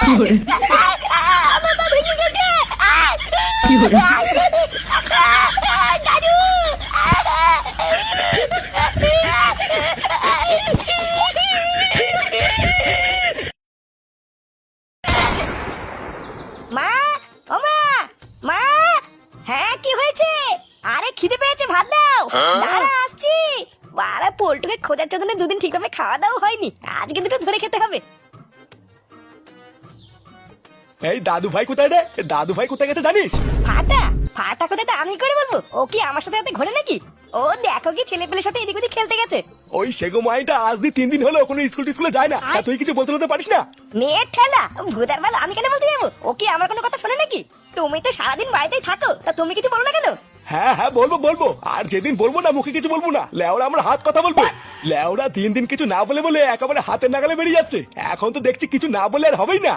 আমার পা ভেঙে গেছে। দাদু মা, ও মা, মা, হ্যাঁ কি হয়েছে? আরে খিদে পেয়েছে, ভাত দাও। দাঁড়া আসছি। বাড়া পোল্টুকে খোঁজার জন্য দুদিন ঠিকভাবে খাওয়া দাওয়া হয়নি, আজকে দুটো ধরে খেতে হবে। এই দাদু ভাই কোথায় রে? দাদু ভাই কোথায় গেছে জানিস? ফাটা ফাটা কোথায় তা আমি করে বলবো? ও কি আমার সাথে সাথে ঘোরে নাকি? ও দেখো কি ছেলে পেলের সাথে এদিক ওদিক খেলতে গেছে। ওই সেগো মাইটা আজ দিয়ে 3 দিন হলো কোনো স্কুলে যায় না, তা তুই কিছু বলতে পারিস না? নেট ঠেলা ভূতার মাল, আমি কেন বলতে যাবো? ও কি আমার কোনো কথা শোনে নাকি? তুমি তো সারাদিন বাড়িতেই থাকো, তা তুমি কিছু বলো না কেন? হ্যাঁ হ্যাঁ বলবো, আর যেদিন বলবো না মুখে কিছু বলবো না, লেওরা আমরা হাত কথা বলবো। লেওরা 3 দিন কিছু না বলে বলে একেবারে হাতের নাগালে বেরিয়ে যাচ্ছে। এখন তো দেখছি কিছু না বলে আর হবেই না।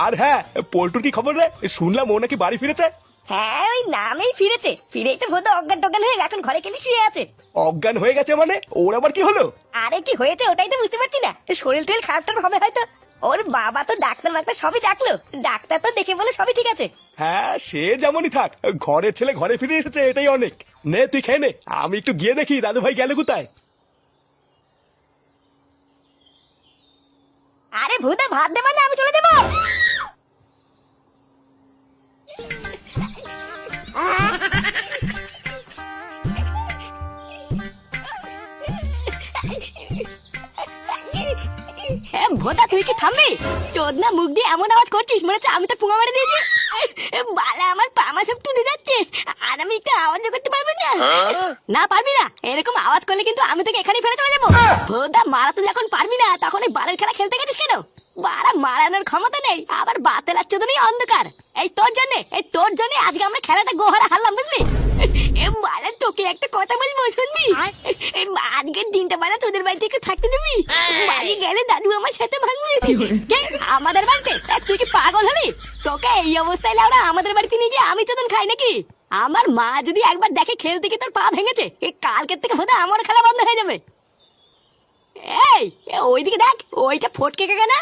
আর হ্যাঁ, পোল্টুর কি খবর রে? শুনলাম ও নাকি বাড়ি ফিরেছে। হ্যাঁ ওই নামেই ফিরেছে, ফিরেই তো ভূত অজ্ঞান টজ্ঞান হয়ে এখন ঘরে খেলে শুয়ে আছে। অজ্ঞান হয়ে গেছে মানে? ওর আবার কি হলো? আরে কি হয়েছে ওটাই তো বুঝতে পারছি না। শরীর টরীর খারাপ টারাপ হবে হয়তো। ওর বাবা তো ডাক্তার মাক্তার সবই ডাকলো, ডাক্তার তো দেখে বলে সবই ঠিক আছে। হ্যাঁ সে যেমনই থাক, ঘরের ছেলে ঘরে ফিরে এসেছে এটাই অনেক। নে তুই খেয়ে নে, আমি একটু গিয়ে দেখি দাদু ভাই গেল কোথায়। আরে ভূতা ভাত দেবা না, আমি চলে যাবো। হ্যাঁ ভোদা তুই কি থামবি? চোদনা মুখ দিয়ে এমন আওয়াজ করছিস মনে হচ্ছে আমি তো পুঙা মেরে দিয়েছি। বালা আমার পামা সব টুটে যাচ্ছে, আর আমি একটু আওয়াজ করতে পারবো না। না পারবি না, এরকম আওয়াজ করলে কিন্তু আমি তোকে এখানে ফেলে চলে যাবো। ভোদা মারাতে যখন পারবি না তখন এই বালের খেলা খেলতে গেছিস কেন? বাড়া মারানোর ক্ষমতা নেই, আবার বাতেলার চোদনই অন্ধকার। এই তোর জন্য আজকে আমরা খেলাটা গোহারা হারলাম বুঝলি? বালা তোকে একটা কথা বলবো শুনবি? আজকের দিনটা বালা তোদের বাড়িতে একটু থাকতে দিবি? বাড়ি গেলে দাদু আমার সাথে ভাঙবে। আমাদের বাড়িতে? তুই কি পাগল হলি? তোকে এই অবস্থায় লাউরা আমাদের বাড়িতে নিয়ে গিয়ে আমি চোদন খাই নাকি? আমার মা যদি একবার দেখে খেলতে গিয়ে তোর পা ভেঙেছে, কালকের থেকে বোধহয় আমার খেলা বন্ধ হয়ে যাবে। এই ওইদিকে দেখ, ওইটা ফটকে কাকা না?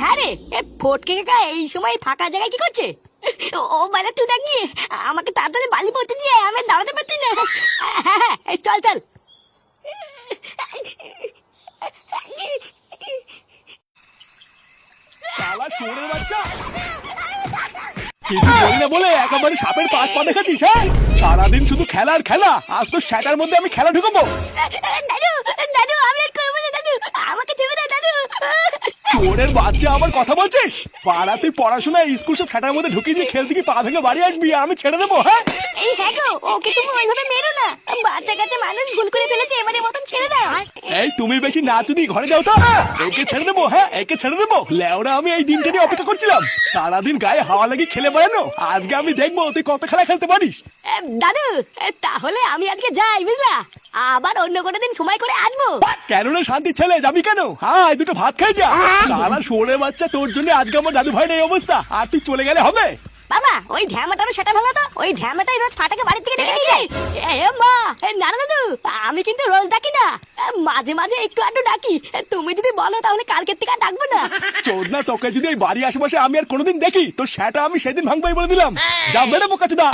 হ্যাঁ রে, ফটকে কাকা এই সময় ফাঁকা জায়গায় কি করছে? ও মানে তুই দেখ গিয়ে আমাকে তাড়াতাড়ি বালি পড়তে দিয়ে আমি দাঁড়াতে পারছি না। হ্যাঁ হ্যাঁ চল চল। শালা শুয়োরের বাচ্চা, কিছু বলি না বলে একেবারে সাপের 5 পা দেখাচ্ছিস। হ্যাঁ সারাদিন শুধু খেলা আর খেলা, আজ তো সেটার মধ্যে আমি খেলা ঢুকাবো। দাদু দাদু আমি আর করবো না দাদু, আমাকে ছেড়ে দাও দাদু। চোরের বাচ্চা আমার কথা বলছিস? পাড়া তুই পড়াশোনা স্কুল সব সেটার মধ্যে ঢুকিয়ে দিয়ে খেলতে কি পা ভেঙে বাড়ি আসবি, আমি ছেড়ে দেবো? হ্যাঁ এই হ্যাঁ গো, ওকে তুমি ওইভাবে মেরো না, বাচ্চা কাচ্চা মানুষ ভুল করে ফেলেছে, এবারে মতন ছেড়ে দাও। এই তুমি বেশি নাচুদি, ঘরে যাও তো। একে ছেড়ে দেবো, হ্যাঁ একে ছেড়ে দেবো। লেওরা আমি এই দিনটা নিয়ে অপেক্ষা করছিলাম, সারাদিন গায়ে হাওয়া লাগিয়ে খেলে বেড়ানো। আজকে আমি দেখবো তুই কত খেলা খেলতে পারিস। দাদু তাহলে আমি আজকে যাই বুঝলা, আবার অন্য কোনো দিন সময় করে আসবো। কেন না শান্তির ছেলে, যাবি কেন? হ্যাঁ দুটো ভাত খাই যা। সারা শুয়োরের বাচ্চা, তোর জন্য আজকে আমার দাদু ভাইয়ের এই অবস্থা, আর তুই চলে গেলে হবে? বাবা ওই ঢ্যামাটারও সেটা ভাঙা তো, ওই ঢ্যামাটাই রোজ ফাটাকে বাড়ি থেকে ডেকে নিয়ে যায়। এ মা, না না দাদু, আমি কিন্তু রোজ ডাকি না, মাঝে মাঝে একটু আধটু ডাকি। তুমি যদি বলো তাহলে কালকের থেকে আর ডাকবো না। চোদনা, তোকে যদি এই বাড়ি আশেপাশে আমি আর কোনোদিন দেখি, তোর সেটা আমি সেদিন ভাঙবাই বলে দিলাম। যা বেরো বোকাচোদা।